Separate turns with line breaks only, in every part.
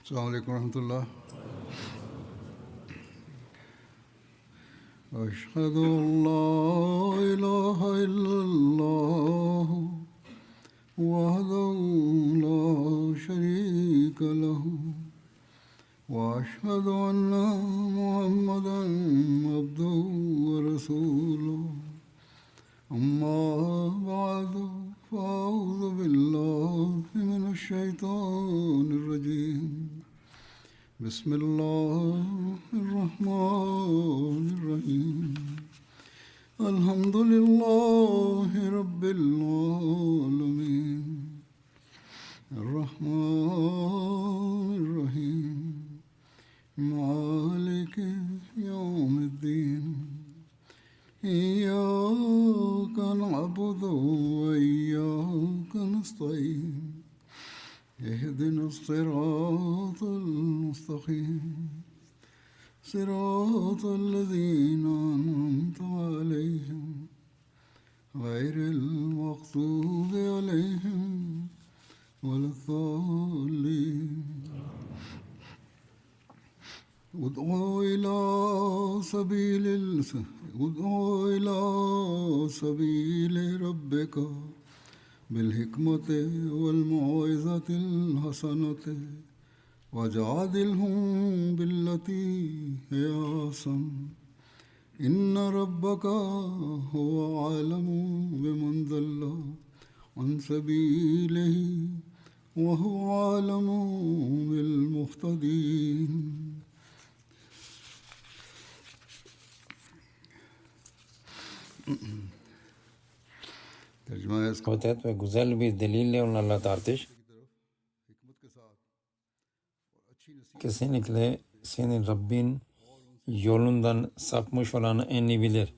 السلام عليكم ورحمة الله. أشهد أن لا إله إلا الله وحده لا شريك له وأشهد أن محمدا عبده ورسوله أما بعد فأعوذ بالله من الشيطان الرجيم بسم الله الرحمن الرحيم الحمد لله رب العالمين الرحمن الرحيم مالك يوم الدين إياك نعبد وإياك نستعين اهدنا الصراط المستقيم صراط الذين أنعمت عليهم غير المغضوب عليهم ولا الضالين ادعوا إلى سبيل ربك بالحكمة والموعظة الحسنة وجادلهم بالتي هي أحسن إن ربك هو أعلم بمن ضل عن سبيله وهو أعلم بالمهتدين.
Evet ve güzel bir delille onlarla tartış. Kesinlikle senin Rabbin yolundan sapmış olanı en iyi bilir.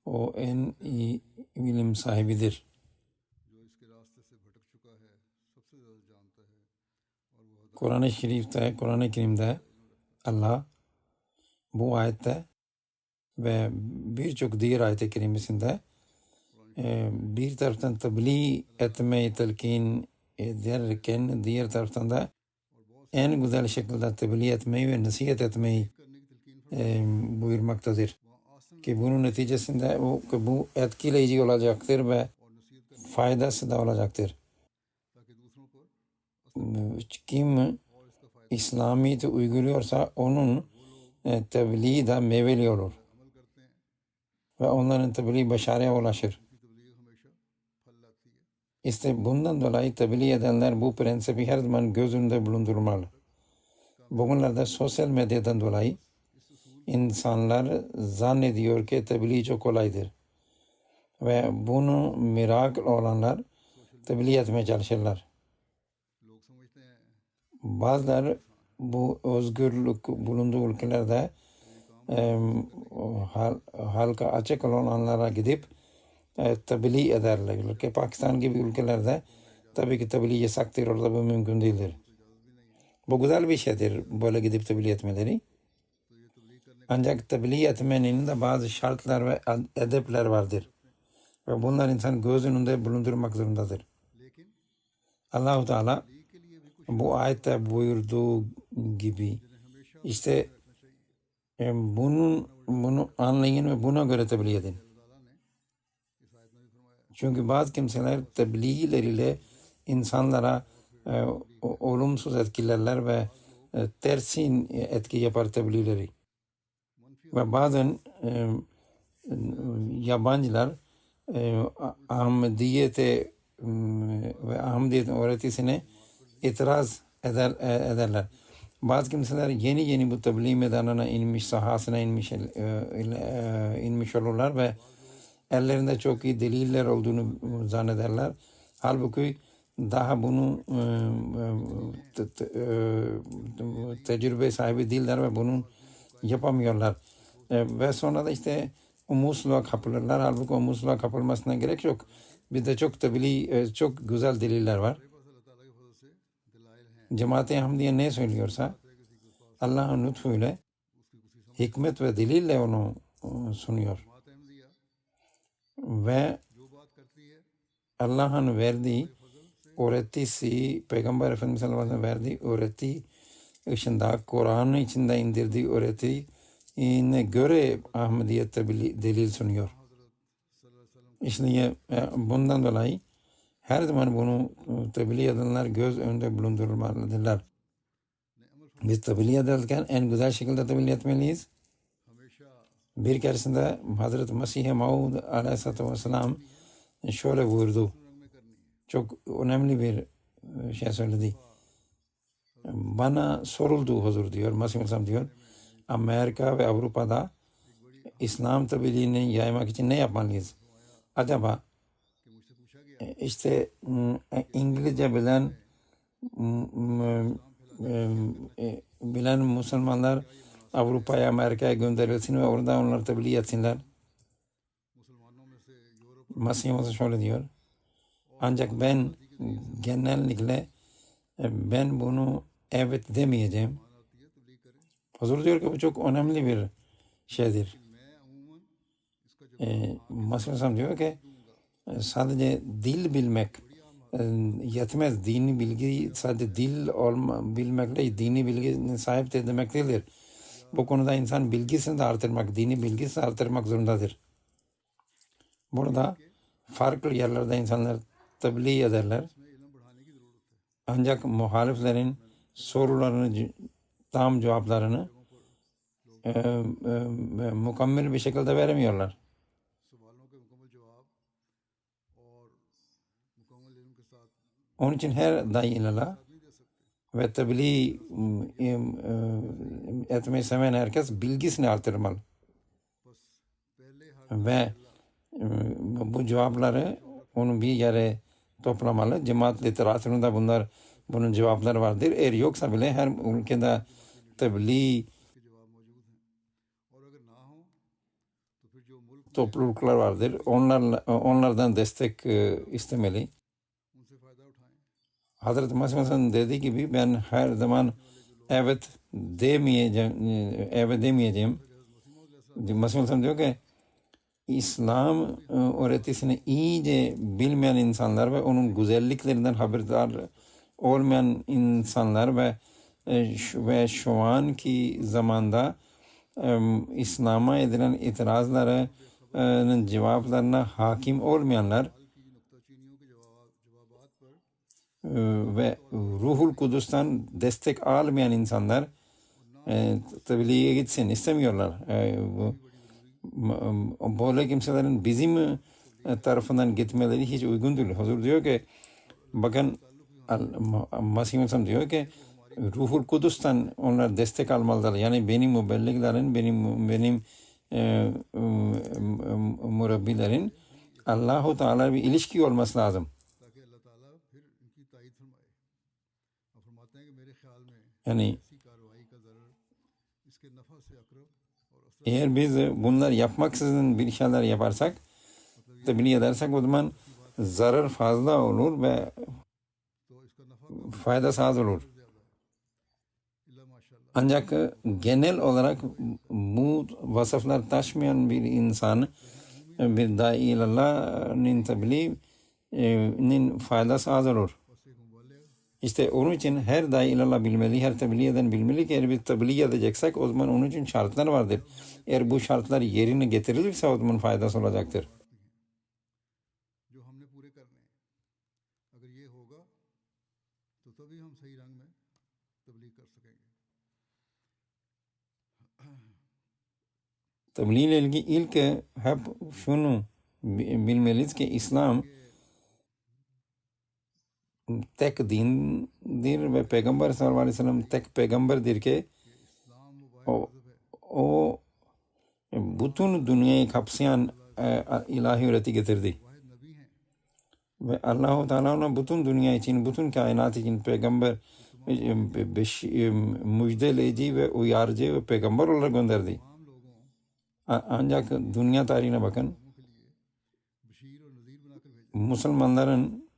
O en iyi bilim sahibidir. Kur'an-ı Kur'an-ı Kerim'de Allah bu ayette ve birçok diğer ayet-i kerimesinde bir taraftan tebliğ etmeyi telkin ederken diğer taraftan da en güzel şekilde tebliğ etmeyi ve nasihat etmeyi buyurmaktadır. Ki bunun neticesinde bu etkileyici olacaktır ve faydası da olacaktır. Kim İslamiyet'i uyguluyorsa onun tebliği de meyveli olur. Ve onların tebliği başarıya ulaşır. İşte bundan dolayı tebliğ edenler bu prensibi her zaman göz önünde bulundurmalı. Bugünlerde sosyal medyadan dolayı insanlar zannediyor ki tebliğ çok kolaydır. Ve bunu merak olanlar tebliğ etmeye çalışırlar. Bazıları bu özgürlük bulunduğu ülkelerde halka açık olanlara gidip tebliğ ederler. Ki Pakistan gibi ülkelerde tabii ki tebliğ yasaktır, orada bu mümkün değildir. Bu güzel bir şeydir böyle gidip tebliğ etmeleri. Ancak tebliğ etmenin de bazı şartlar ve edepler vardır. Ve bunlar insan göz önünde bulundurmak zorundadır. Allah-u Teala bu ayette buyurduğu gibi işte bunu anlayın ve buna göre tebliğ edin. Çünkü bazı kimseler tebliğleriyle insanlara olumsuz etkilerler ve tersin etki yapar tebliğleri. Ve bazen yabancılar Ahmediyete ve Ahmediyetin öğretisine itiraz ederler. Bazı kimseler yeni bu tebliğ meydanına inmiş, sahasına inmiş olurlar ve ellerinde çok iyi deliller olduğunu zannederler. Halbuki daha bunu tecrübe sahibi değiller ve bunu yapamıyorlar. Ve sonra da işte umusluğa kapılırlar. Halbuki umusluğa kapılmasına gerek yok. Bir de çok tebliğ, çok güzel deliller var. Cemaat-i Ahmediye ne söylüyorsa Allah'ın lütfuyla hikmet ve delille onu sunuyor. Ve Allah'ın verdiği öğretisi, Peygamber Efendimiz sallallahu aleyhi ve sellem verdiği öğreti ışığında Kur'an'ın içinde indirdiği öğretine göre Ahmediyet delil sunuyor. İşte bundan dolayı her zaman bunu tebliğ edenler göz önünde bulundurmalıdırlar. Biz tebliğ ederken en güzel şekilde tebliğ etmeliyiz. Bir keresinde Hazreti Mesih-i Maud Aleyhisselatü Vesselam şöyle buyurdu. Çok önemli bir şey söyledi. Bana soruldu huzur diyor. Mesih Vesselam diyor. Amerika ve Avrupa'da İslam tebliğini yaymak için ne yapmalıyız? Acaba işte İngilizce bilen Müslümanlar Avrupa'ya, Amerika'ya gönderilsin ve orada onları tebliğ etsinler. Mesih Mesih şöyle diyor. Ancak ben genellikle ben bunu evet demeyeceğim. Huzur diyor ki bu çok önemli bir şeydir. Mesih diyor ki sadece dil bilmek yetmez. Dini bilgi sadece dil bilmekle dini bilgi sahip de demek değildir. Bu konuda insan bilgisini de artırmak, dini bilgisini artırmak zorundadır. Burada farklı yerlerde insanlar tebliğ ederler. Ancak muhaliflerin sorularını, tam cevaplarını mükemmel bir şekilde veremiyorlar. Onun için her daireler ve tebliğ etmeyi seven herkes bilgisini artırmalı. Ve bu cevapları onu bir yere toplamalı. Cemaat literatüründe bunun cevapları vardır. Eğer yoksa bile her ülkede tebliğ topluluklar vardır. Onlardan destek istemeli. Hazreti Mesih dediği gibi ben her zaman evet demeyeceğim. Mesih diyor ki İslam öğretisini iyice bilmeyen insanlar ve onun güzelliklerinden haberdar olmayan insanlar ve şu anki zamanda İslam'a edilen itirazların cevaplarına hakim olmayanlar ve Ruhul Kudüs'ten destek almayan insanlar tebliğe gitsin istemiyorlar. Böyle kimselerin bizim tarafından gitmeleri hiç uygun değil. Huzur diyor ki bakın Mesih Mesih diyor ki Ruhul Kudüs'ten onlar destek almalılar. Yani benim mübelliglerin, benim murabbilerin Allah-u Teala bir ilişki olması lazım. Yani eğer biz bunlar yapmaksızın bir şeyler yaparsak, tebliğ edersek o zaman zarar fazla olur ve faydası az olur. Ancak genel olarak bu vasıflar taşımayan bir insan bir dâi Allah'ın tebliğinin faydası az olur. İşte onun için her dâi ilallah bilmeli, her tebliğ eden bilmeli ki eğer bir tebliğ edeceksek o zaman onun için şartlar vardır. Eğer bu şartlar yerine getirilirse o zaman faydası olacaktır. Tebliğ ile ilgili ilk hep şunu bilmeliyiz ki İslam tek dindir ve Peygamber sallallahu aleyhi ve sellem tek peygamberdir ki o bütün dünyayı kapsayan ilahi öğreti getirdi. Ve Allah-u Teala ona bütün dünya için, bütün kainat için peygamber müjdeleyici ve uyarıcı ve peygamber olarak gönderdi. Ancak dünya tarihine bakın. Müslümanların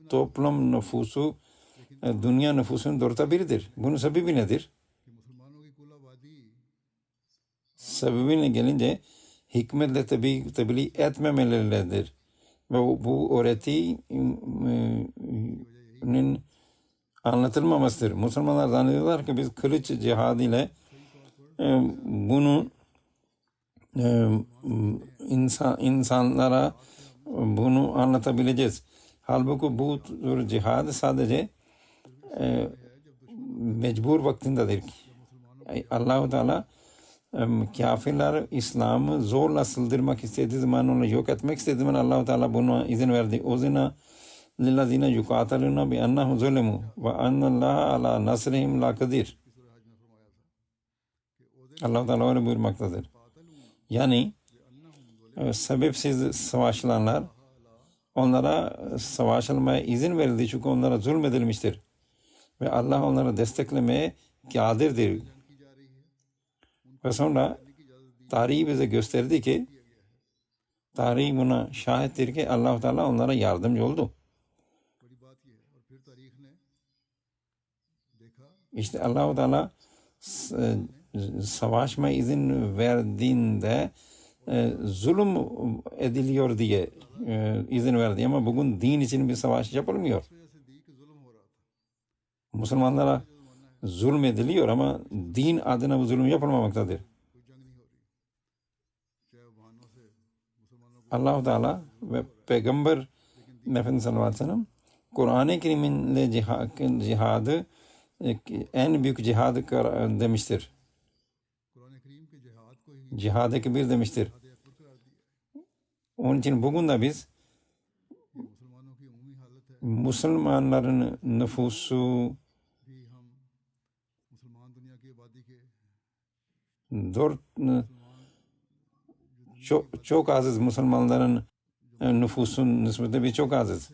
toplam nüfusu dünya nüfusunun 1/4'idir. Bunun sebebi nedir? Sebebine gelince hikmetle tebliğ etmemeleridir. Ve bu öğretinin anlatılmamasıdır. Müslümanlar zannediyorlar ki biz kılıç cihadı ile bunu insanlara bunu anlatabileceğiz. Halbuki bu tür cihad sadece mecbur vaktindedir. Allah-u Teala kafirler İslam'ı zorla sıldırmak istediği zaman, onu yok etmek istediği zaman Allah-u Teala buna izin verdi. O yüzden lillezine yukataluna bi ennahum zulemu ve ennallaha ala nasrihim lakadir. Allah-u Teala öyle buyurmaktadır. Yani sebepsiz savaşılanlar, onlara savaşılmaya izin verildi çünkü onlara zulmedilmiştir. Ve Allah onları desteklemeye kadirdir. Ve sonra tarih bize gösterdi ki, tarih buna şahittir ki Allah-u Teala onlara yardımcı oldu. İşte Allah-u Teala savaşmaya izin verdiğinde zulüm ediliyor diye izin verdi ama bugün din için bir savaş yapılmıyor. Müslümanlara zulmediliyor ama din adına bu zulüm yapılmamaktadır. Allah-u Teala ve Peygamber Efendimiz sallallahu aleyhi ve sellem Kur'an-ı Kerim'le cihadı en büyük cihadı demiştir. Cihad-ı Kebir demiştir. Onun için bugün de biz Müslümanların nüfusu çok azız. Müslümanların nüfusun nispeti bir çok azız.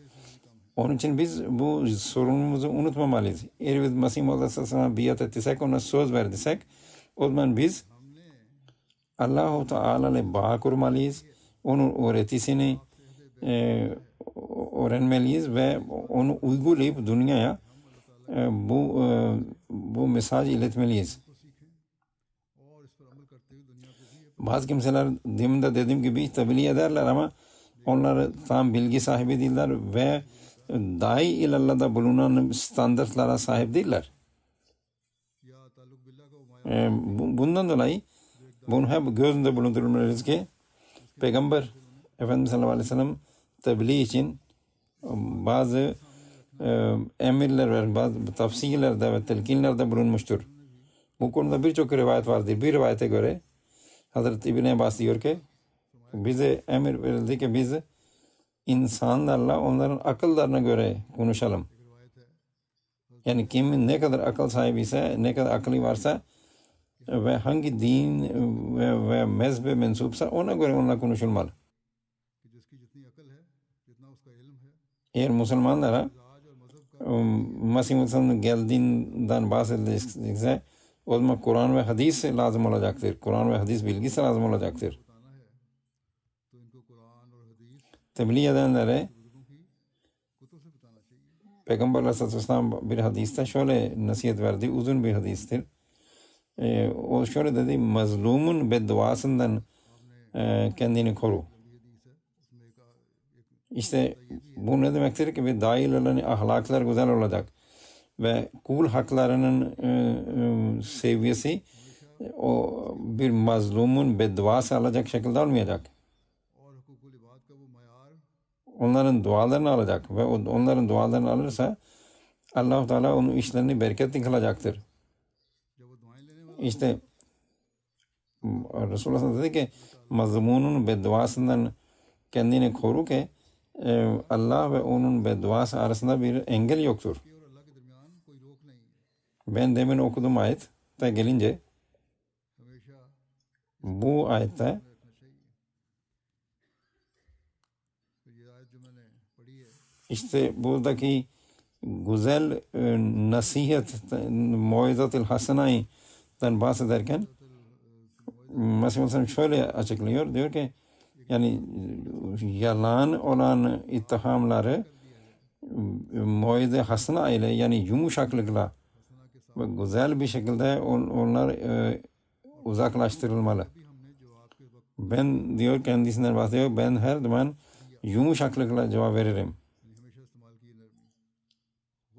Onun için biz bu sorunumuzu unutmamalıyız. Eğer biz Mesih Aleyhisselam'a biat ettiysek, ona söz verdiysek, o zaman biz Allah-u Teala ile bağ kurmalıyız. Onun öğretisini öğrenmeliyiz ve onu uygulayıp dünyaya bu mesajı iletmeliyiz. Bazı kimseler demin de dediğim gibi tebliğ ederler ama onlar tam bilgi sahibi değiller ve dahi ilallah'da bulunan standartlara sahip değiller. Bundan dolayı bunu hep göz önünde bulundurmalıyız ki Peygamber Efendimiz sallallahu aleyhi ve sellem tebliğ için bazı emirler ve bazı tavsiyelerde ve telkinlerde bulunmuştur. Bu konuda birçok rivayet vardır. Bir rivayete göre Hazreti İbn Abbas diyor ki bize emir verildi ki biz insanlarla onların akıllarına göre konuşalım. Yani kimin ne kadar akıl sahibi ise, ne kadar akıllı varsa ve hangi din ve mezhebe mensupsa ona göre onunla konuşulmalı. Eğer Müslümanlara Mesih Musa'nın geldiğinden bahsedilirse o zaman Kur'an ve hadis lazım olacaktır. Kur'an ve hadis bilgisi lazım olacaktır. Tebliğ edenlere Peygamber Aleyhisselatü Vesselam bir hadiste şöyle nasihat verdi. Uzun bir hadistir. O şöyle dedi, mazlumun bedduasından kendini koru. İşte bu ne demektir ki bir dailerin ahlaklar güzel olacak ve kul haklarının seviyesi o bir mazlumun bedduası alacak şekilde olmayacak. Onların dualarını alacak ve onların dualarını alırsa Allah-u Teala onun işlerini bereketli kılacaktır. İşte Resulullah dedi ki mazlumunun bedduasından kendini koru ki Allah ve onun bedduası arasında bir engel yoktur. Ben demin okuduğum ayette gelince bu ayette işte buradaki güzel nasihat, muizatul hasena'dan bahsederken Mesih Aleyhisselam şöyle açıklıyor. Diyor ki yani yalan olan ittihamları muize hasena ile yani yumuşaklıkla ve güzel bir şekilde onlar uzaklaştırılmalı. Ben diyor kendisinden bahsediyor. Ben her zaman yumuşaklıkla cevap veririm.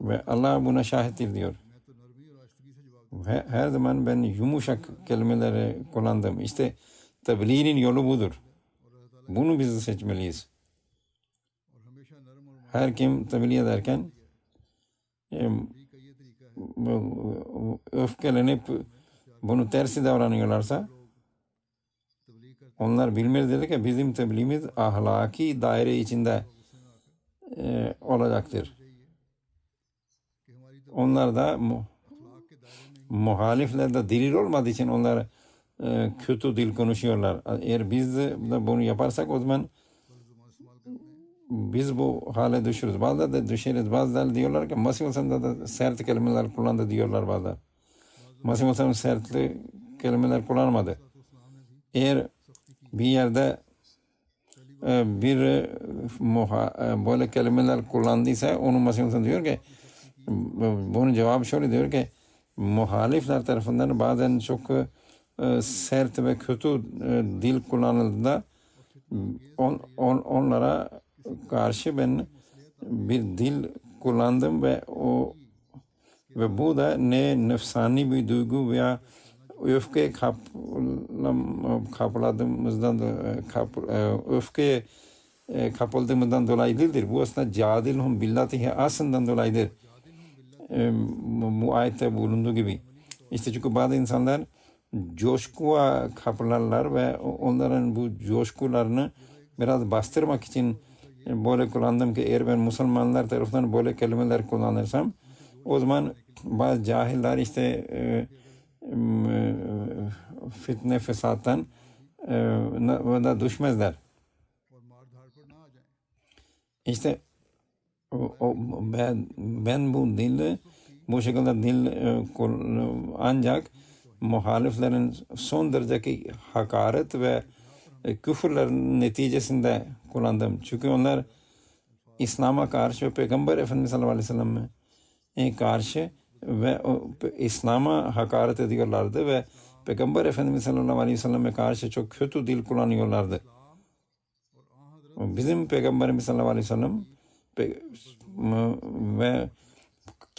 Ve Allah buna şahittir diyor. Her zaman ben yumuşak kelimeleri kullandım. İşte tebliğin yolu budur. Bunu biz seçmeliyiz. Her kim tebliğ ederken öfkelenip bunu tersi davranıyorlarsa onlar bilmelidir ki bizim tebliğimiz ahlaki daire içinde olacaktır. Onlar da muhalifler de delil olmadığı için onlar kötü dil konuşuyorlar. Eğer biz de bunu yaparsak o zaman biz bu hale düşürüz. Bazıları da düşeriz. Bazıları diyorlar ki Mesih Aleyhisselam da sert kelimeler kullandı diyorlar bazıları. Mesih Aleyhisselam sert kelimeler kullanmadı. Eğer bir yerde bir böyle kelimeler kullandıysa onu Mesih Aleyhisselam diyor ki bunun cevabı şöyle diyor ki muhalifler tarafından bazen çok sert ve kötü dil kullanıldığında onlara karşı ben bir dil kullandım ve bu da ne nefsani bir duygu veya öfke kapıldığımızdan dolayı değildir. Bu aslında cadilhum billatihi aslından dolayıdır. Bu ayette bulunduğu gibi. İşte çünkü bazı insanlar coşkuya kapılarlar ve onların bu coşkularını biraz bastırmak için böyle kullandım ki eğer ben Müslümanlar tarafından böyle kelimeler kullanırsam o zaman bazı cahiller işte fitne fesattan da düşmezler. İşte ben bu dili bu şekilde dil ancak muhaliflerin son dereceki hakaret ve küfürlerin neticesinde kullandım. Çünkü onlar İslam'a karşı ve Peygamber Efendimiz sallallahu aleyhi ve sellem'e karşı ve İslam'a hakaret ediyorlardı ve Peygamber Efendimiz sallallahu aleyhi ve sellem'e karşı çok kötü dil kullanıyorlardı. Bizim Peygamberimiz sallallahu aleyhi ve sellem ve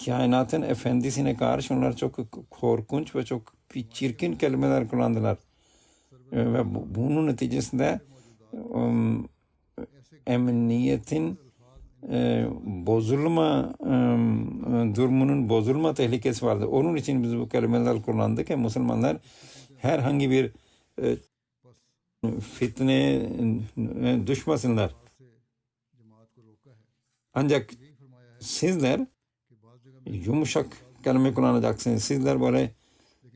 kainatın efendisine karşı onlar çok korkunç ve çok çirkin kelimeler kullandılar. Ve bunun neticesinde emniyetin bozulma durumunun bozulma tehlikesi vardı. Onun için biz bu kelimeler kullandık ki Müslümanlar herhangi bir fitneye düşmesinler. Ancak sizler yumuşak kelime kullanacaksınız. Sizler böyle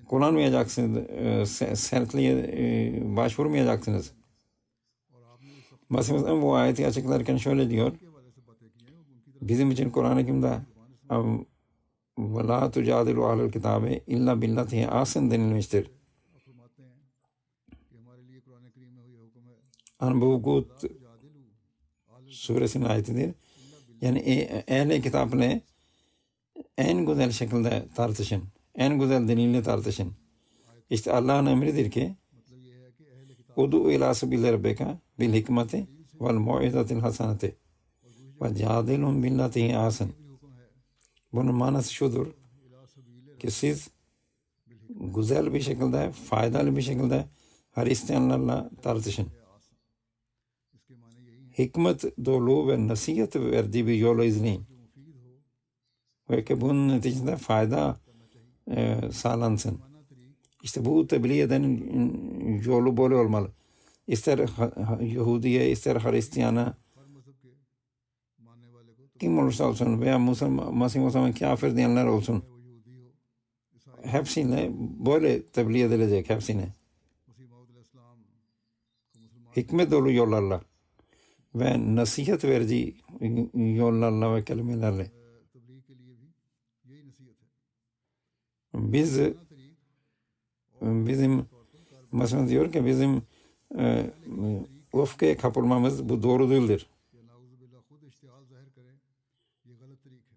kullanmayacaksınız. Sertliğe başvurmayacaksınız. Mesela bu ayeti açıklarken şöyle diyor. Bizim için Kur'an-ı Kerim'de وَلَا تُجَادِلُوا أَهْلَ الْكِتَابِ إِلَّا بِالَّتِهِ أَحْسَنُ denilmiştir. Ankebut suresinin ayetidir. Yani ehl-i kitapla en güzel şekilde tartışın. En güzel delille tartışın. İşte Allah'ın emridir ki Udu ila sabili rabbika bil hikmeti vel mau'izatil hasanati ve cadilhum billatihi ahsen. Bunun manası şudur ki siz güzel bir şekilde, faydalı bir şekilde Hristiyanlarla tartışın. Hikmet dolu ve nasihat verdiği bir yolu izleyin. Ve ki bunun neticesinde fayda sağlansın. İşte bu tebliğ edenin yolu böyle olmalı. İster Yahudiye, ister Hristiyana, kim olursa olsun veya Mesih Musa'nın kafir diyenler olsun. Hepsine böyle tebliğ edilecek, hepsine. Hikmet dolu yollarla ve nasihat verici yollarla ve kelimelerle. Bizim mesela diyor ki bizim öfkeye kapılmamız bu doğru değildir.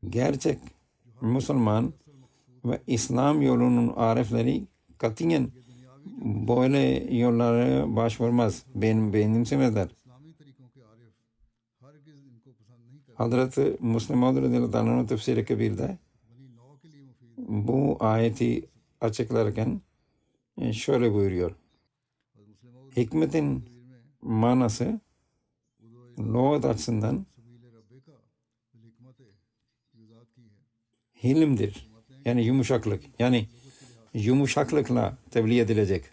Gerçek Müslüman ve İslam yolunun arifleri katiyen böyle yollara başvurmaz. Benimsemezler. Hazreti Müslim Maud radıyallahu anh'ın tefsiri Kebir'de bu ayeti açıklarken şöyle buyuruyor. Hikmetin manası lügat açısından hilimdir. Yani yumuşaklık. Yani yumuşaklıkla tebliğ edilecek.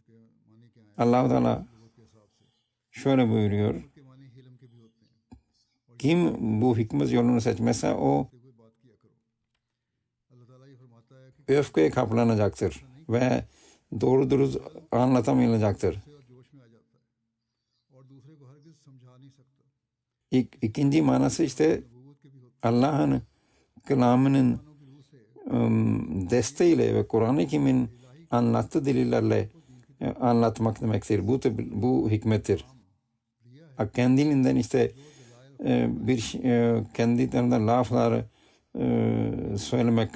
Allah-u Teala şöyle buyuruyor. Kim bu hikmet yolunu seçmezse o öfkeye kaplanacaktır ve doğru dürüst anlatamayacaktır. İkinci manası işte Allah'ın kelamının desteğiyle ve Kur'an-ı Kerim'in anlattığı delillerle anlatmak demektir. Bu hikmettir. Kendiliğinden işte kendi tarafından laflar söylemek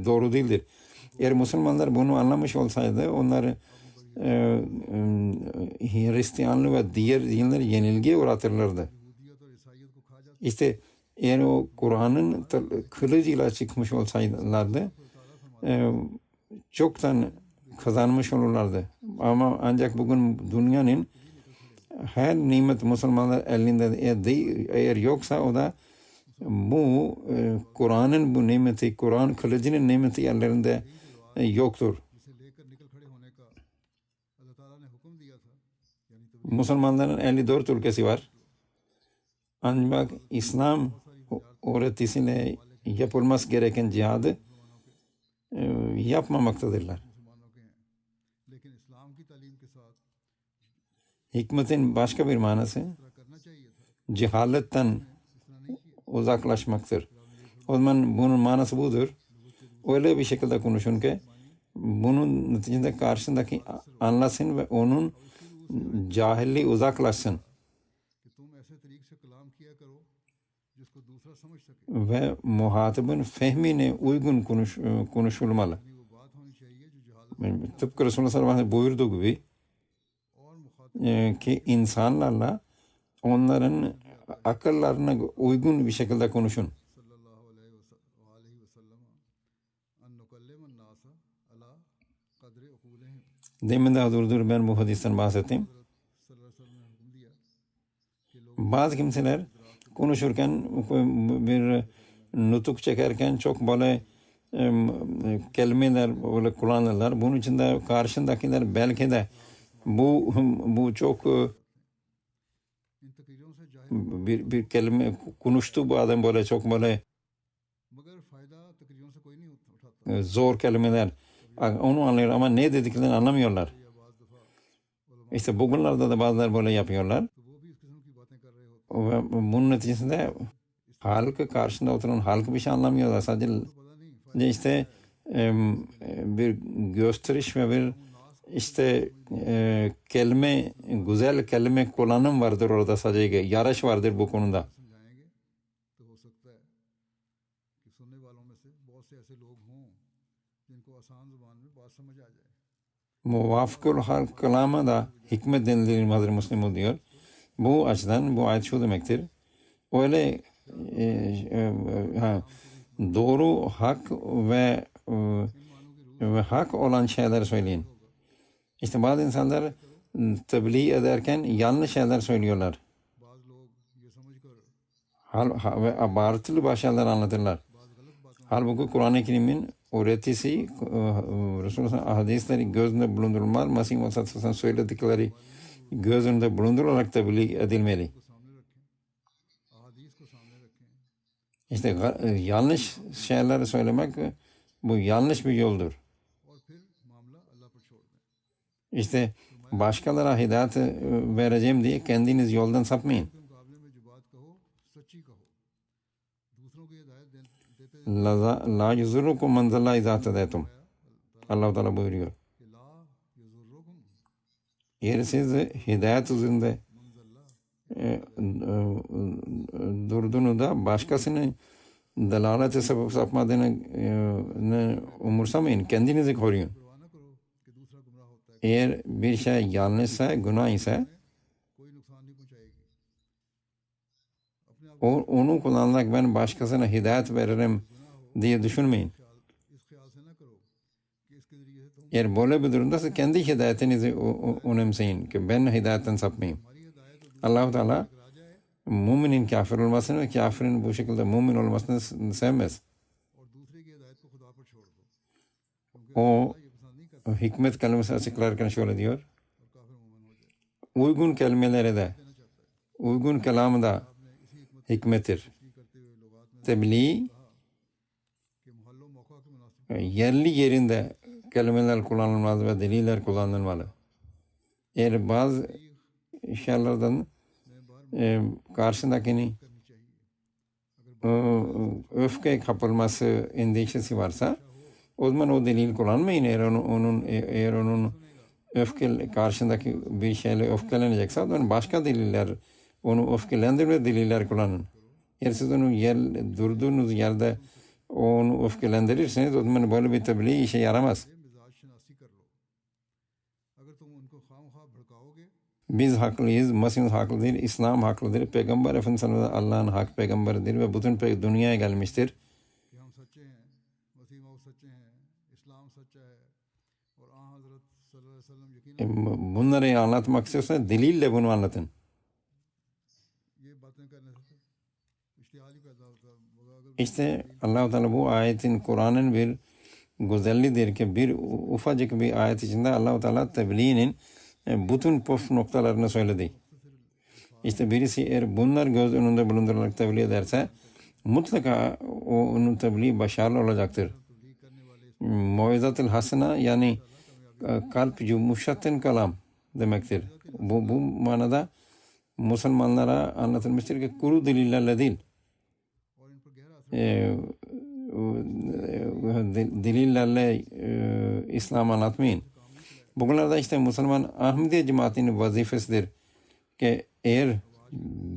doğru değildir. Eğer Müslümanlar bunu anlamış olsaydı onlar Hristiyanlığı ve diğer dinleri yenilgiye uğratırlardı. İşte eğer o Kur'an'ın kılıcıyla çıkmış olsaylardı çoktan kazanmış olurlardı. Ama ancak bugün dünyanın her nimet Müslümanlar elinde eğer yoksa o da bu Kur'an'ın bu nimeti, Kur'an kılıcının nimeti ellerinde yoktur. Müslümanların 54 ülkesi var. Ancak İslam öğretisiyle yapılması gereken cihadı yapmamaktadırlar. Hikmetin başka bir manası cehaletten uzaklaşmaktır. O zaman bunun manası budur. Öyle bir şekilde konuşun ki bunun neticede karşısındaki anlasın ve onun cahilliği uzaklaşsın. Ve muhatabın fehmine uygun konuşulmalı. Tıpkı Resulullah sallallahu aleyhi ve sellem buyurduğu gibi ki insanlarla onların akıllarına uygun bir şekilde konuşun. Demin daha dur ben bu hadisten bahsettim. Bazı kimseler konuşurken bir nutuk çekerken çok böyle kelimeler böyle kullanırlar. Bunun için de karşındakiler belki de bu çok bir kelime konuştu bu adam böyle çok böyle zor kelimeler onu anlıyor ama ne dediklerini anlamıyorlar. İşte bugünlerde de bazıları böyle yapıyorlar. Ve bunun neticesinde halkı karşında oturan halkı bir şey anlamıyorlar. Sadece işte bir gösteriş ve bir işte kelime, güzel kelime kullanım vardır orada sadece. Yarış vardır bu konuda. Muvafıkul halk kelamı da hikmet denilir Hazreti Müslim diyor. Bu açıdan bu ayet şu demektir. Öyle doğru, hak ve hak olan şeyler söyleyin. İşte bazı insanlar tebliğ ederken yanlış şeyler söylüyorlar. Ve abartılı başarılar anlatırlar. Halbuki Kur'an-ı Kerim'in öğretisi Resulullah'ın hadisleri göz önünde bulundurulmalı. Mesih Muhammed'in söyledikleri göz önünde bulundurularak tebliğ edilmeli. İşte yanlış şeyler söylemek bu yanlış bir yoldur. İşte başkalarına hidayet vereceğim diye kendiniz yoldan sapmayın. La yuzurrukum men zalla izâ tedeytum. Allah-u Teala buyuruyor. Eğer siz hidayet üzerinde durduğunuzda başkasının delalete sebep sapmadığını umursamayın. Kendinizi koruyun. Eğer bir şey yanlışsa, günah ise Onu kullanarak ben başkasına hidayet veririm diye düşünmeyin. Eğer böyle bir durumdaysa kendi hidayetinizi önemseyin ki ben hidayetten sapmayayım. Allah-u Teala müminin kafir olmasını ve kafirin bu şekilde mümin olmasını sevmez. O hikmet kelimesi açıklarken şöyle diyor. Uygun kelimelere de, uygun kelamı da hikmettir. Tebliğ yerli yerinde kelimeler kullanılmaz ve deliller kullanılmalı. Eğer bazı şeylerden karşındakini öfke kapılması endişesi varsa o zaman o delil kullanmayın. Eğer onun karşındaki bir şeyle öfkelenecekse o zaman başka deliller, onu öfkelendirme deliller kullanın. Eğer siz onu durduğunuz yerde onu öfkelendirirseniz o zaman böyle bir tebliğ işe yaramaz. Biz haklıyız, Mesih haklıdır, İslam haklıdır, Peygamber Efendimiz Allah'ın hak peygamberidir ve bütün dünyaya gelmiştir. Bunları anlatmak istiyorsanız delille bunu anlatın. İşte Allah-u Teala bu ayetin, Kur'an'ın bir güzelliğidir ki bir ufacık bir ayet içinde Allah-u Teala tebliğinin bütün püf noktalarını söyledi. İşte birisi eğer bunlar göz önünde bulundurularak tebliğ ederse mutlaka onun tebliği başarılı olacaktır. Muizatul hasana yani kalp yumuşatın kalam demektir. Bu manada Müslümanlara anlatılmıştır ki kuru delillerle değil, delillerle İslam anlatmayın. Bugünlerde işte Müslüman Ahmediye cemaatinin vazifesidir ki eğer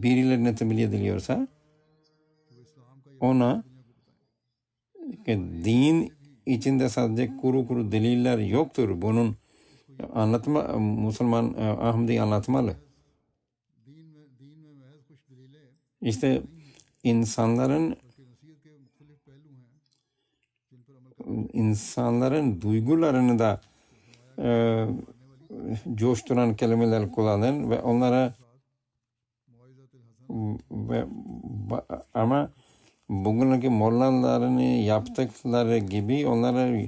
birilerine tebliğ ediliyorsa ona ki din içinde sadece kuru deliller yoktur. Bunun Müslüman Ahmedi anlatmalı. İşte insanların duygularını da coşturan kelimeler kullanın ve onlara ama bugünkü mollalarını yaptıkları gibi onlara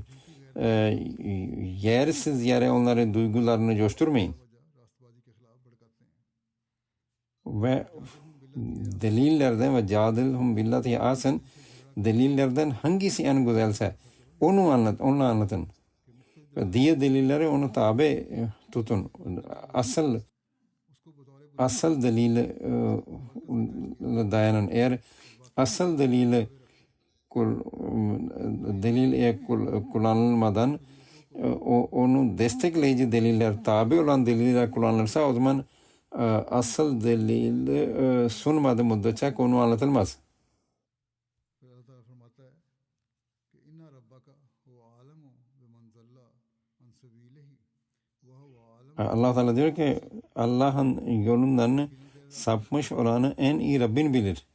yersiz yere onların duygularını coşturmayın. Ve delillerden ve cadilhum billahi asen delillerden hangisi en güzelse onu anlatın. Ve diğer delilleri onu tabi tutun. Asıl delile dayanın. Eğer asıl delil kullanılmadan onu destekleyici deliller, tabi olan deliller kullanılırsa o zaman asıl delil sunmadığı müddetçe onu anlatılmaz. Allah Teala diyor ki Allah'ın yolundan sapmış olanı en iyi Rabbin bilir.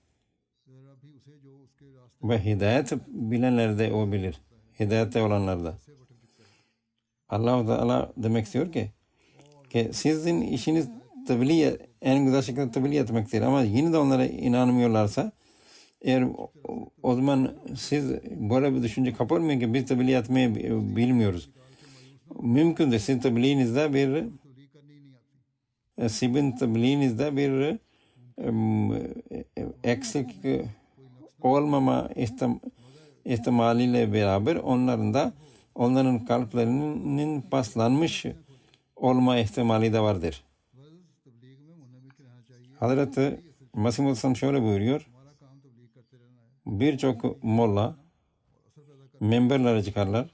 Ve hidayet bilenler de o bilir. Hidayette olanlar da. Allah Teala demek istiyor ki sizin işiniz tebliğ, en güzel şekilde tebliğ etmektir. Ama yine de onlara inanmıyorlarsa eğer o zaman siz böyle bir düşünce kapılmayın ki biz tebliğ etmeyi bilmiyoruz. Mümkün de sizin tebliğinizde bir eksik olmama ihtimaliyle beraber onların kalplerinin paslanmış olma ihtimali de vardır. Hazreti Mesih Muhammed şöyle buyuruyor. Birçok molla minberlere çıkarlar.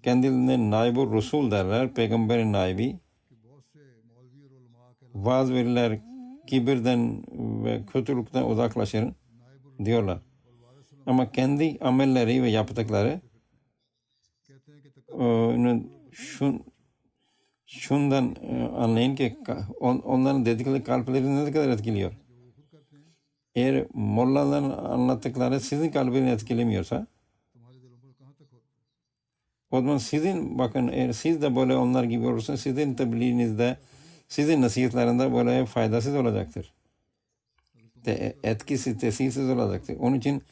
Kendilerine naib-ı Resul derler. Peygamberin naibi. Vaaz verirler. Kibirden ve kötülükten uzaklaşır diyorlar. Ama kendi amelleri ve yaptıkları şundan anlayın ki onların dedikleri kalplerini ne kadar etkiliyor. Eğer mollaların anlattıkları sizin kalbini etkilemiyorsa o zaman sizin bakın eğer siz de böyle onlar gibi olursa sizin tebliğinizde sizin nasihatlerinde böyle faydasız olacaktır. Etkisi tesirsiz olacaktır. Onun için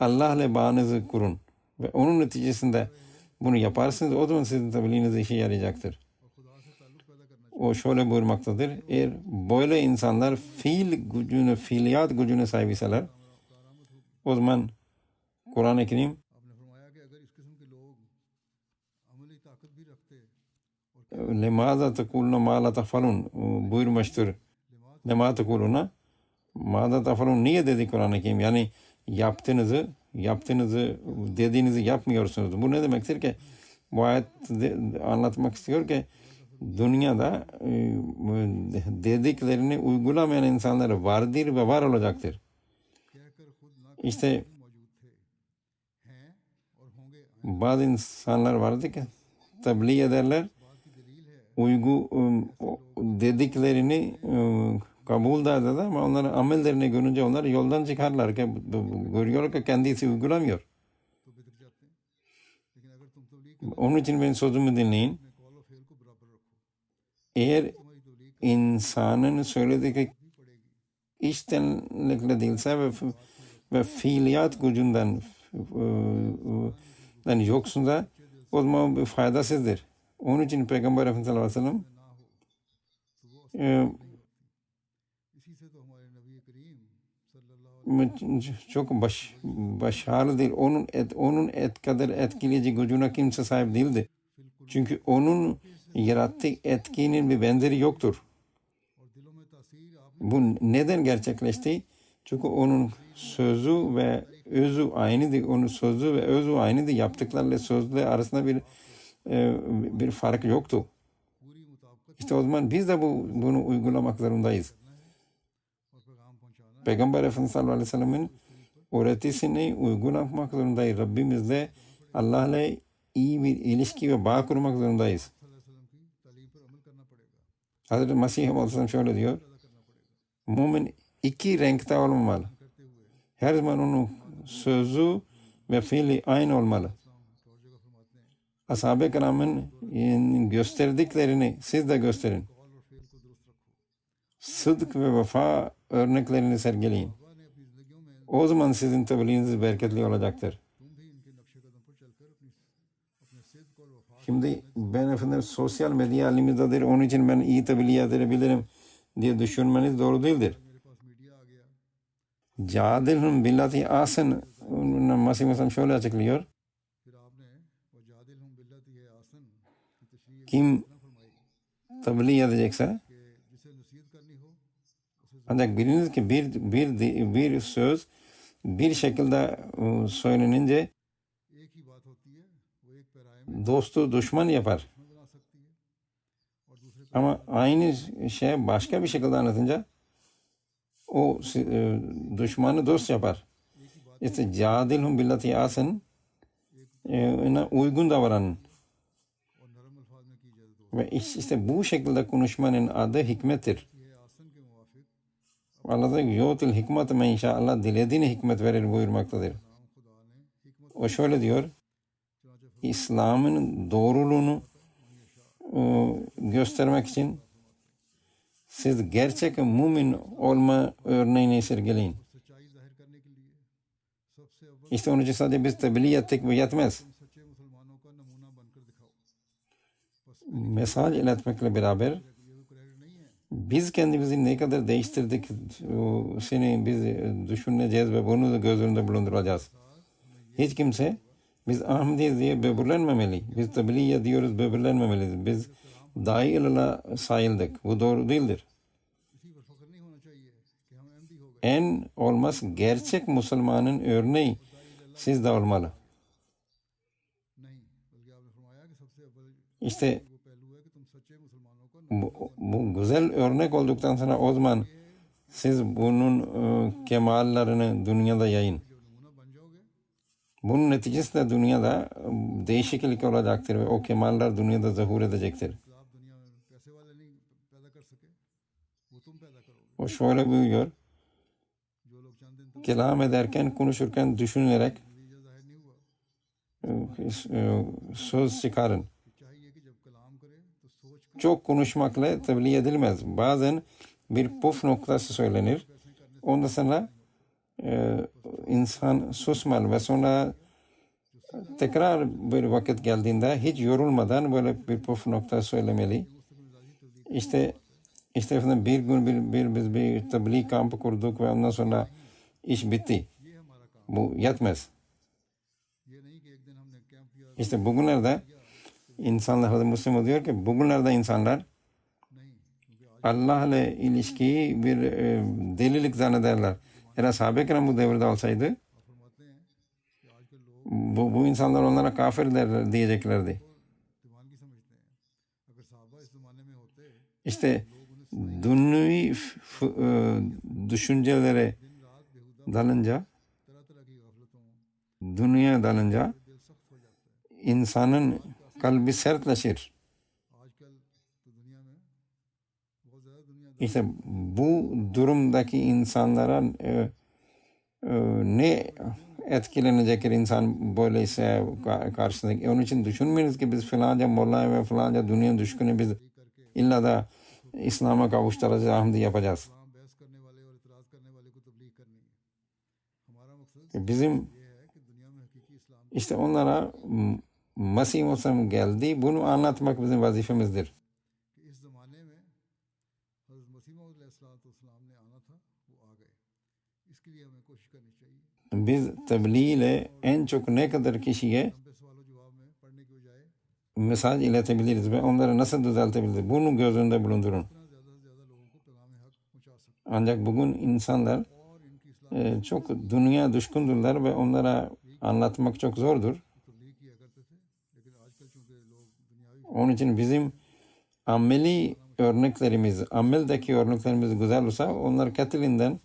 Allah'la bağınızı kurun ve onun neticesinde bunu yaparsınız o zaman sizin tebliğiniz işe yarayacaktır. O şöyle buyurmaktadır. Eğer böyle insanlar fiiliyat gücüne sahip iseler o zaman Kur'an-ı Kerim lemaza tekuluna ma la tafalun buyurmuştur. Lema tekuluna ma la tafalun niye dedi Kur'an-ı Kerim? Yani yaptığınızı dediğinizi yapmıyorsunuz. Bu ne demektir ki? Bu ayet anlatmak istiyor ki dünyada dediklerini uygulamayan insanlar vardır ve var olacaktır. İşte bazı insanlar vardı ki tebliğ ederler, dediklerini kabul da ederler ama onların amellerini görünce onları yoldan çıkarlar. Görüyor ki kendisi uygulamıyor. Onun için ben sözümü dinleyin. Eğer insanın söylediği içtenlikle değilse ve fiiliyat gücünden yoksunsa o zaman bir faydasızdır. Onun için Peygamber Efendimiz sallallahu aleyhi ve sellem çok başarılıdır. Onun kadar etkileyici gücüne kimse sahip değildi. Çünkü onun yarattığı etkinin bir benzeri yoktur. Bu neden gerçekleşti? Çünkü onun sözü ve özü aynıdır. Onun sözü ve özü aynıdır. Yaptıklarıyla sözler arasında bir fark yoktu. İşte o zaman biz de bunu uygulamak zorundayız. Peygamber Efendimiz sallallahu aleyhi ve sellem'in öğretisini uygulamak zorundayız. Rabbimizle Allah'la iyi bir ilişki ve bağ kurmak zorundayız. Hazreti Mesih Aleyhisselam şöyle diyor. Mümin iki renkte olmamalı. Her zaman onun sözü ve fiili aynı olmalı. Ashab-ı kiramın gösterdiklerini siz de gösterin. Sıdk ve vefa örneklerini sergileyin. O zaman sizin tebliğiniz bereketli olacaktır. Şimdi ben efendim sosyal medya elimizdedir. Onun için ben iyi tebliğ edebilirim diye düşünmeniz doğru değildir. Cadilhum billati asen Mesih Mesih şöyle açıklıyor. Kim tebliğ edecekse ancak biliniz ki bir söz bir şekilde söylenince dostu düşman yapar. Ama aynı şey başka bir şekilde anlatınca o düşmanı dost yapar. İşte cadilhum billati asen uygun davranın. Ve işte bu şekilde konuşmanın adı hikmettir. Allah da yu'til hikmet men inşallah dilediğine hikmet verir buyurmaktadır. O şöyle diyor. İslam'ın doğruluğunu göstermek için siz gerçek mümin olma örneğini sergileyin. İşte onun için sadece biz tebliğ ettik ve yetmez. Mesaj iletmekle beraber biz kendimizi ne kadar değiştirdik seni biz düşüneceğiz ve bunu da göz önünde bulunduracağız. Hiç kimse biz Ahmediyiz diye böbürlenmemeli. Biz tebliğ ediyoruz böbürlenmemeliyiz. Biz dâiyle sayıldık. Bu doğru değildir. En olmaz gerçek Müslümanın örneği siz de olmalı. İşte bu güzel örnek olduktan sonra o zaman siz bunun kemallerini dünyada yayın. Bunun neticesinde dünyada değişiklik olacaktır ve o kemaller dünyada zuhur edecektir. O şöyle buyuruyor. kelam ederken, konuşurken düşünerek söz çıkarın. Çok konuşmakla tebliğ edilmez. Bazen bir puf noktası söylenir. Ondan sonra insan susmalı ve sonra tekrar böyle vakit geldiğinde hiç yorulmadan böyle bir puf nokta söylemeli. İşte efendim bir gün biz bir tebliğ kampı kurduk ve ondan sonra iş bitti. Bu yetmez. İşte bugünlerde insanlar, Hazreti Müslim diyor ki bugünlerde insanlar Allah ile ilişkiyi bir delilik zannederler. Eğer sahabe-i kiram bu devirde olsaydı bu insanlar onlara kafir diyeceklerdi. İşte dünyevi düşüncelere dalınca, dünya dalınca insanın kalbi sertleşir. İşte bu durumdaki insanlara ne etkilenecektir insan böyleyse karşısındaki. Onun için düşünmeyiniz ki biz filanca molla ve filanca dünya düşkünü biz illa da İslam'a kavuşturacağım diye yapacağız. Bizim işte onlara Mesih Musa geldi. Bunu anlatmak bizim vazifemizdir. Biz tebliğ ile en çok ne kadar kişiye mesaj iletebiliriz ve onları nasıl düzeltebiliriz? Bunu göz önünde bulundurun. Ancak bugün insanlar çok dünya düşkündürler ve onlara anlatmak çok zordur. Onun için bizim ameli örneklerimiz, ameldeki örneklerimiz güzel olsa onlar katilinden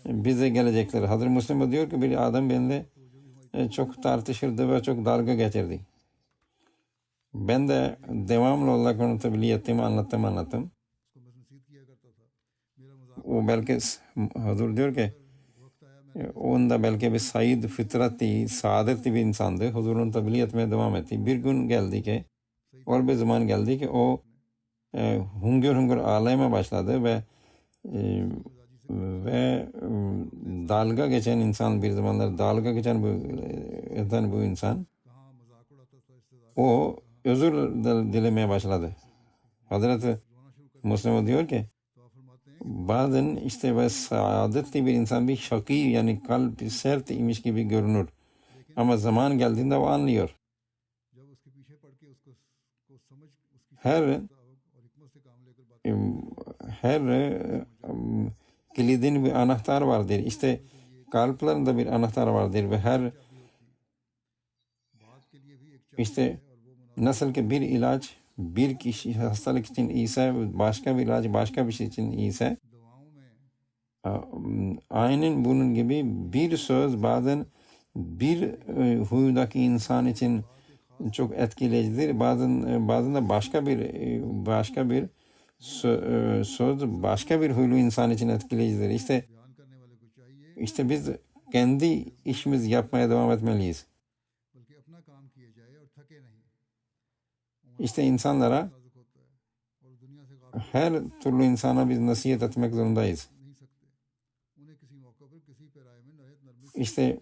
bize gelecekler. Hazreti Müslim diyor ki bir adam benimle çok tartışırdı ve çok dalga geçirdi. Ben de devamlı olarak onu tebliğ ettim, anlattım. O belki Hazır diyor ki onda belki bir said fıtratı, saadetli bir insandı. Huzurun tebliğ etmeye devam etti. Bir gün geldi ki, or bir zaman geldi ki o hüngür ağlamaya başladı ve dalga geçen insan bir zamanlar dalga geçen bu insan o özür dilemeye başladı. Hazreti Müslim diyor ki bazen işte ve saadetli bir insan bir şakî yani kalp sert imiş gibi görünür. Ama zaman geldiğinde o anlıyor. Her kilidin bir anahtar vardır. İşte kalplerinde bir anahtar vardır ve her işte nasıl ki bir ilaç bir kişi hastalık için iyiyse başka bir ilaç başka bir şey için iyiyse aynen bunun gibi bir söz bazen bir huydaki insan için çok etkileyicidir. Bazen de başka bir söz başka bir huylu insan için etkileyicidir. İşte biz kendi işimizi yapmaya devam etmeliyiz. İşte insanlara her türlü insana biz nasihat etmek zorundayız. İşte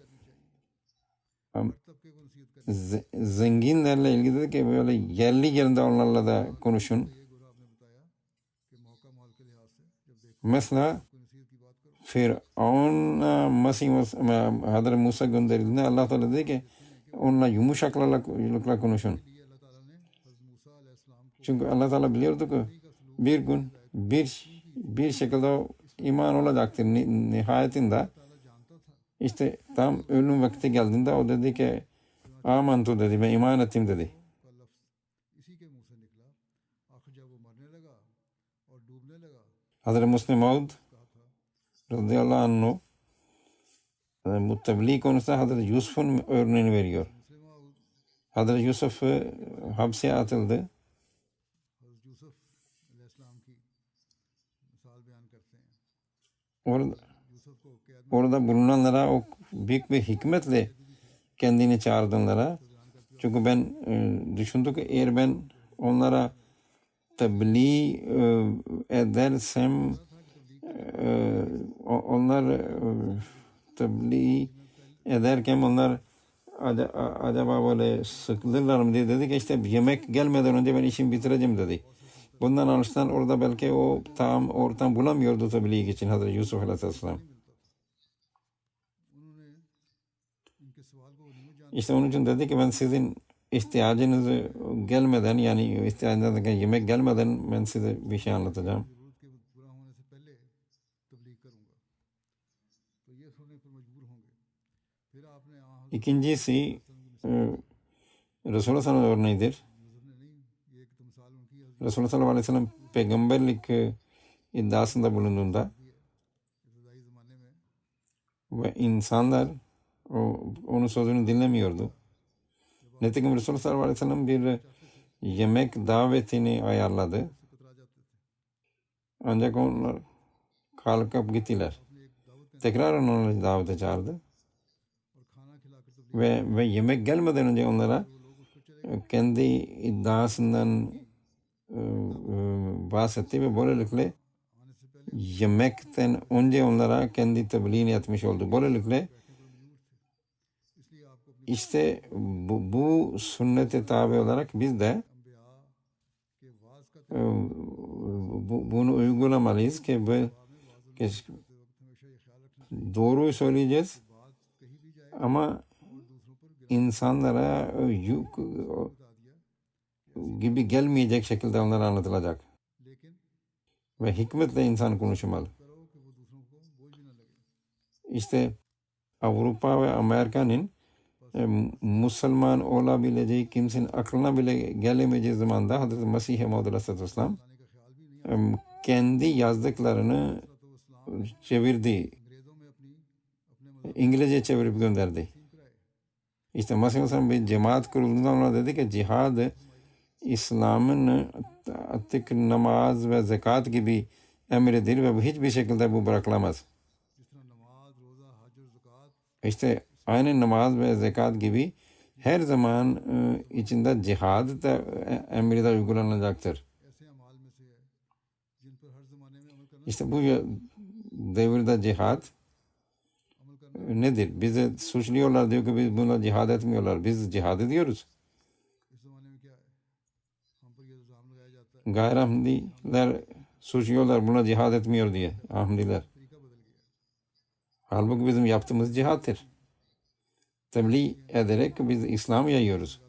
zenginlerle ilgili de ki böyle yerinde onlarla da konuşun. Mesela Firavun'a Hazreti Musa gönderildiğinde Allah Teala dedi ki onunla yumuşaklıkla konuşun. Çünkü Allah Teala biliyordu ki bir gün bir şekilde iman olacaktır nihayetinde. İşte tam ölüm vakti geldiğinde o dedi ki amantu dedi ben iman ettim dedi. Hazreti Müslim Maud radıyallahu anh bu tebliğ konusunda Hazreti Yusuf'un örneğini veriyor. Hazreti Yusuf hapse atıldı. Orada orada bulunanlara o büyük bir hikmetle kendini çağırdı onlara. Çünkü ben düşündüm ki eğer ben onlara tebliğ edersem onlar tebliğ ederken onlar acaba böyle sıkılırlar mı diye dedi ki işte yemek gelmeden önce ben işimi bitireceğim dedi. Bundan anlaşılan orada belki o tam ortam bulamıyordu tebliğ için Hazreti Yusuf Aleyhisselam. İşte onun için dedi ki ben sizin ihtiyacınızı gelmeden yani ihtiyacınızdan yemek gelmeden ben size bir şey anlatacağım. İkincisi Resulullah sallallahu aleyhi ve örneğidir. Resulullah sallallahu aleyhi ve sellem peygamberlik iddiasında bulunduğunda ve insanlar onun sözünü dinlemiyordu. Nitekim Resulullah sallallahu aleyhi ve sellem bir yemek davetini ayarladı. Ancak onlar kalkıp gittiler. Tekrar onları davete çağırdı. Ve yemek gelmeden önce onlara kendi iddiasından bahsetti ve böylelikle yemekten önce onlara kendi tebliğini etmiş oldu. Böylelikle işte bu sünnete tabi olarak biz de bunu uygulamalıyız ki doğruyu söyleyeceğiz ama insanlara yük gibi gelmeyecek şekilde onlara anlatılacak. Ve hikmetle insan konuşmalı. İşte Avrupa ve Amerika'nın Müslüman olabileceği kimsenin aklına bile gelemeyeceği zamanda Hazreti Mesih Maud Aleyhisselam kendi yazdıklarını çevirdi. İngilizce çevirip gönderdi. İşte Mesih Aleyhisselam bir cemaat kurulduğunda ona dedi ki cihad İslam'ın artık namaz ve zekat gibi emridir ve hiçbir şekilde bu bırakılamaz. İşte aynı namaz ve zekat gibi her zaman içinde cihad da emri de uygulanacaktır. İşte bu devirde cihad nedir? Bize suçluyorlar diyor ki biz buna cihad etmiyorlar. Biz cihad ediyoruz. Gayrimüslimler suçluyorlar buna cihad etmiyor diye. Ahmadiler. Halbuki bizim yaptığımız cihattır. Tebliğ ederek biz İslam'ı yayıyoruz.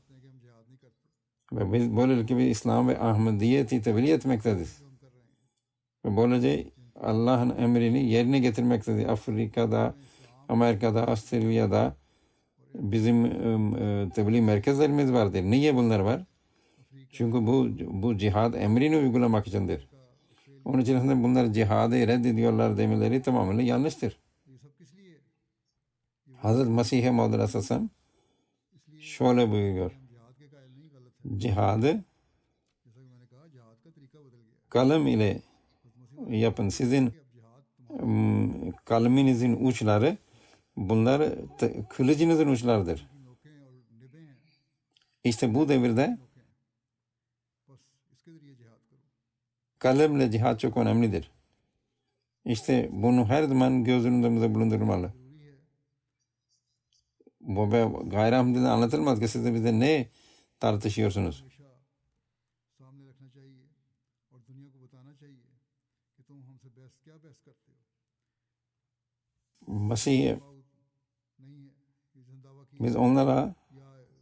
Ve biz böylelikle bir İslam ve Ahmediyeti tebliğ etmektedir. Ve böylece Allah'ın emrini yerine getirmektedir. Afrika'da, Amerika'da, Avustralya'da bizim tebliğ merkezlerimiz vardır. Niye bunlar var? Çünkü bu cihad emrini uygulamak içindir. Onun için bunlar cihadı reddediyorlar demeleri tamamen yanlıştır. Hazreti Mesih Maud Aleyhisselam şöyle buyuruyor. Cihadı kalem ile yapın. Sizin kaleminizin uçları bunlar kılıcınızın uçlarıdır. İşte bu devirde kalemle cihat çok önemlidir. İşte bunu her zaman göz önünde bulundurmalı. Bu gayrimüslimde anlatılmaz ki siz bize ne tartışıyorsunuz? Mesih'i biz onlara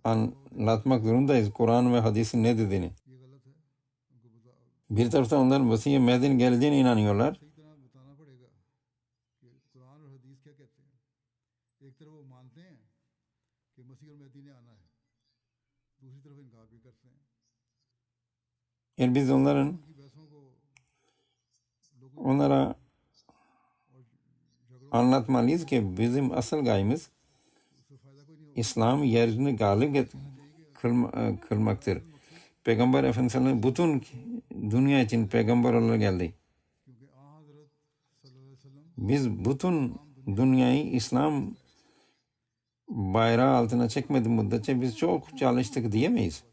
anlatmak zorundayız. Kur'an ve hadisin ne dediğini. Bir taraftan onlar Mesih'e Mehdi'nin geleceğine inanıyorlar. Yani biz onlara anlatmalıyız ki bizim asıl gayemiz İslam yeryüzünü galip kılmaktır. Peygamber Efendimiz bütün dünya için peygamber olarak geldi. Biz bütün dünyayı İslam bayrağı altına çekmedi müddetçe biz çok çalıştık diyemeyiz.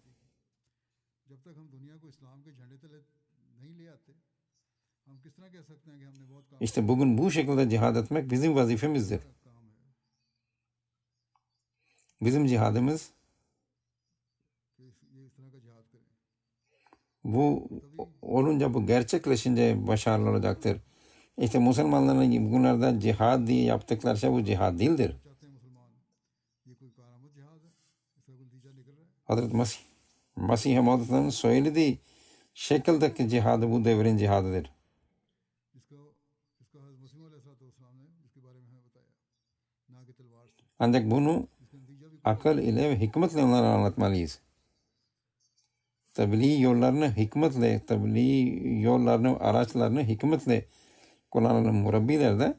जब तक हम दुनिया को इस्लाम के झंडे तले नहीं ले आते हम किस तरह कह सकते हैं कि हमने बहुत काम
İşte bugün bu şekilde cihad etmek bizim vazifemizdir.
काम है
Bizim cihadımız
कि ये इस तरह का जिहाद करें.
bu olunca, bu gerçekleşince başarılı olacaktır. İşte Müslümanların bugünlerde cihad diye yaptıkları şey bu cihad değildir.
चाहते हैं मुसलमान ये कोई कारामत जिहाद है, इसका कोई नतीजा निकल रहा है.
Hazreti Mesih Maud'un söylediği şekildeki cihadı bu devrin cihadıdır.
जिसका जिसका हज़रत मसीह अलैहिस्सलाम ने जिसके बारे में हमें बताया ना कि तलवार से,
Ancak bunu
इसका नतीजा भी
akıl ile ve hikmetle onlara anlatmalıyız. Tebliğ yollarını hikmetle, tebliğ yollarını, araçlarını hikmetle kullanan murabbiler de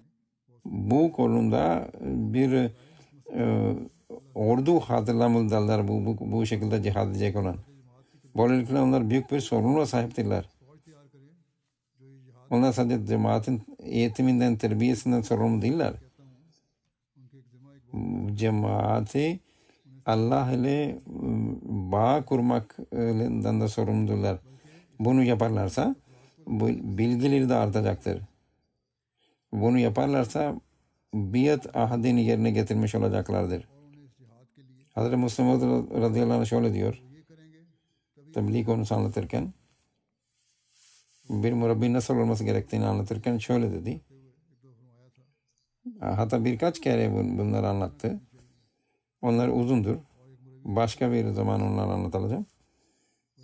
bu konuda bir ordu hazırlamalıdırlar bu şekilde cihad edecek olan. Böylelikle onlar büyük bir sorumluluğa sahiptirler.
फौज तैयार करें जो ये जिहाद
Onlar sadece cemaatin eğitiminden, terbiyesinden sorumlu değiller.
कहता हूँ उनके एक जिम्मा एक बहुत
Cemaati Allah ile bağ kurmaktan da sorumlular. Bunu yaparlarsa bu bilgileri de artacaktır. Bunu yaparlarsa biat ahadini yerine getirmiş olacaklardır.
और उन्हें इस जिहाद के लिए
Hazreti Muhammed radıyallahu anh şöyle diyor.
ये करेंगे तभी
Tebliğ konusu anlatırken bir murabbi nasıl olması gerektiğini anlatırken şöyle dedi.
एक दो फरमाया था
Hatta birkaç kere bunları anlattı. Onlar uzundur. Başka bir zaman onları anlatacağım.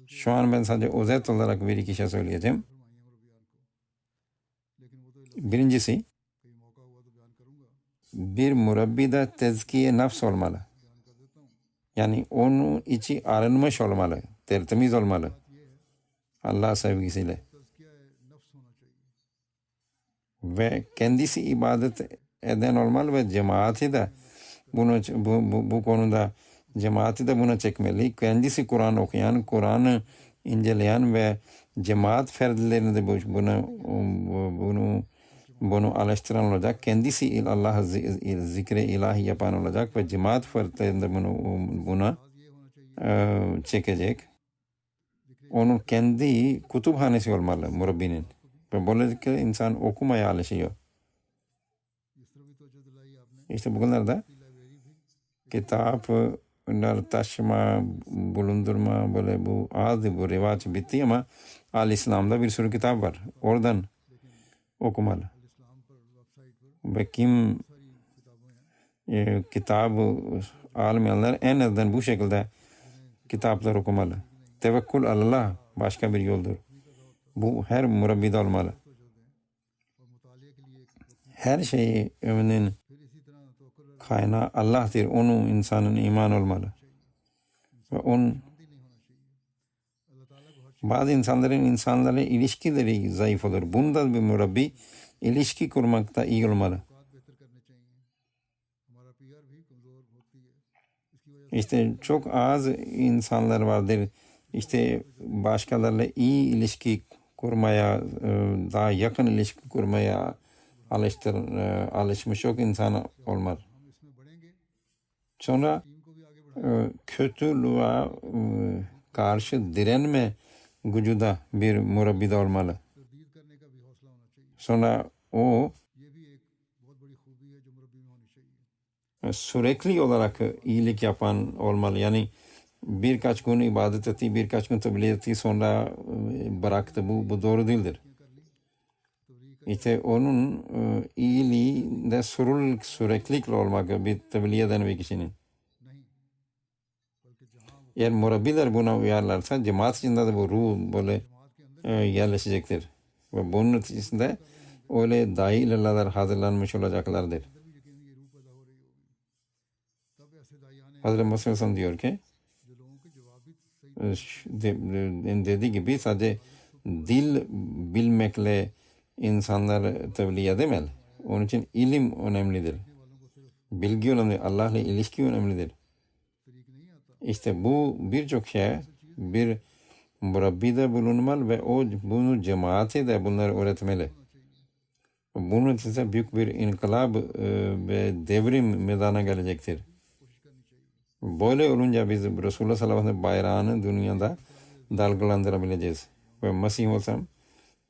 Şu an ben sadece özet olarak bir iki şey söyleyeceğim.
फरमाइए मुरब्बियान को, लेकिन वो तो
Birincisi,
कहीं मौका हुआ तो बयान करूंगा,
bir murabbide tezkiye nefs olmalı.
बयान कर देता हूँ.
Yani onun içi arınmış olmalı, tertemiz olmalı.
बात ये है
Allah sevgisiyle.
तज़किया नफ्स होना चाहिए.
Ve kendisi ibadet eden olmalı ve cemaati de bu konuda cemaati de buna çekmeli. Kendisi Kur'an okuyan, Kur'an'ı inceleyen ve cemaat ferdilerini de bunu alıştıran olacak. Kendisi Allah zikre ilahi yapan olacak ve cemaat ferdilerini de buna
बात ये होना चाहिए
çekecek. Onun kendi kütüphanesi olmalı murabbinin. Ve böylelikle insan okumaya alışıyor.
इस तरह भी तवज्जो दिलाई आपने.
İşte bugünlerde
लाइब्रेरी भी
kitaplar taşıma, bulundurma böyle bu azdı, bu revaç bitti ama Al-İslam'da bir sürü kitap var. Oradan okumalı.
इस्लाम पर वेबसाइट पर
Ve kim
सारी किताबें हैं.
kitabı almayanlar en azından bu şekilde kitaplar okumalı. Tevekkül Allah başka bir yoldur. Bu her murabbide olmalı.
और मुतालिया के लिए एक वक्त,
Her şeyi övünün
फिर इसी तरह तवक्कुल
kaynağı Allah'tır. Onu insanın iman olmalı. Ve onun
ही नहीं होना चाहिए. अल्लाह ताला को हर
bazı insanlarla ilişkileri zayıf olur. Bunda bir murabbi ilişki kurmakta iyi olmalı.
औकात बेहतर करने चाहिए. हमारा पीआर भी कमज़ोर होती है. इसकी वजह
İşte çok az insanlar vardır. İşte başkalarıyla iyi ilişki kurmaya, daha yakın ilişki kurmaya alışmış çok insan olmaz.
से हम इसमें बढ़ेंगे,
Sonra
टीम को भी आगे बढ़ाएंगे.
kötülüğe karşı direnme gücü de bir murabbide olmalı.
तरदीद करने का भी हौसला होना चाहिए.
Sonra o
ये भी एक बहुत बड़ी खूबी है जो मुरब्बी में होनी चाहिए.
sürekli olarak iyilik yapan olmalı. Yani birkaç gün ibadet etti, birkaç gün tebliğ etti, sonra bıraktı. Bu doğru değildir. İşte onun iyiliğinde sürekli olmak bir tebliğ eden bir kişinin.
नहीं, बल्कि जहाँ वो
Eğer murabbiler buna uyarlarsa cemaat içinde de bu ruh böyle
जमात के अंदर
yerleşecektir. Ve bunun neticesinde öyle dahileler hazırlanmış olacaklardır.
भी यकीन ये रूह पैदा हो रही होगी. तब ऐसे दायाने
Hazreti Musa diyor ki
जो लोगों के जवाब भी सही
dediği gibi sadece dil bilmekle insanlar tebliğ edemez. Onun için ilim önemlidir.
वालों को सिर्फ
Bilgi önemli, Allah'la ilişki önemlidir.
तरीक नहीं आता.
İşte bu birçok şey bir murabbide bulunmalı ve o bunu cemaate de bunları öğretmeli. Bunun ise büyük bir inkılap ve devrim meydana gelecektir. Böyle olunca biz Resulullah sallallahu aleyhi ve sellem bayrağını dünyada dalgalandırabileceğiz. Ve Mesih olsam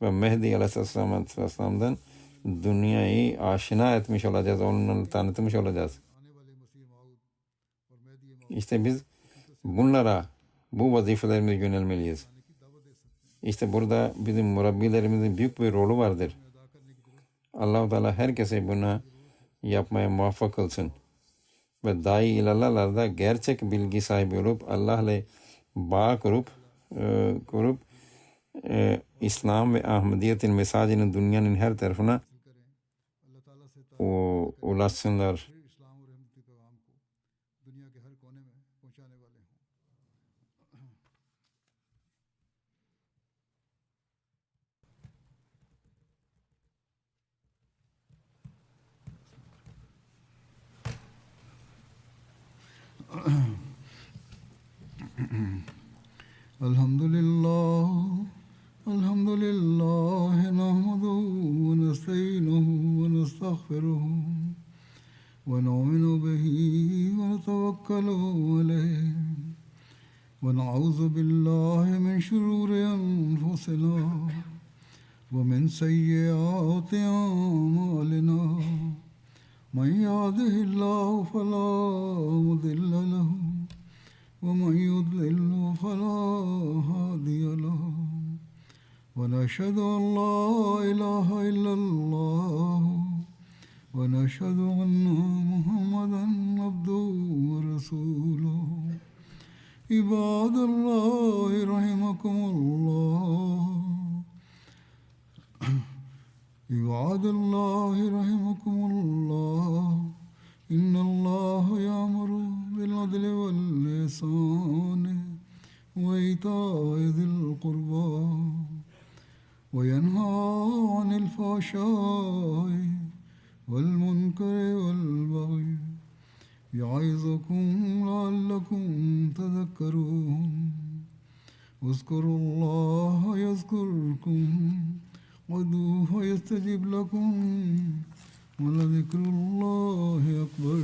ve Mehdi aleyhisselam'dan dünyayı aşina etmiş olacağız, onunla tanıtmış olacağız. İşte biz bunlara, bu vazifelerimize yönelmeliyiz. İşte burada bizim murabbilerimizin büyük bir rolü vardır. Allah-u Teala herkese buna yapmaya muvaffak kılsın. Ve dahi ilallahlarda gerçek bilgi sahibi olup Allah'la bağ kurup İslam ve Ahmediyetin mesajını dünyanın her tarafına ulaşsınlar.
الحمد لله نحمده ونستعينه ونستغفره ونؤمن به ونتوكل عليه ونعوذ بالله من شرور أنفسنا ومن سيئات أعمالنا من يهده الله فلا مضل له ومن يضلل فلا هادي له ونشهد أن لا إله إلا الله ونشهد أن محمدا عبده ورسوله عباد الله رحمكم الله عباد الله رحمكم الله إن الله يأمر بالعدل والإحسان وإيتاء ذي القربى وينهى عن الفحشاء والمنكر والبغي يعظكم لعلكم تذكرون اذكروا الله يذكركم وادعوه يستجب لكم ولذكر الله أكبر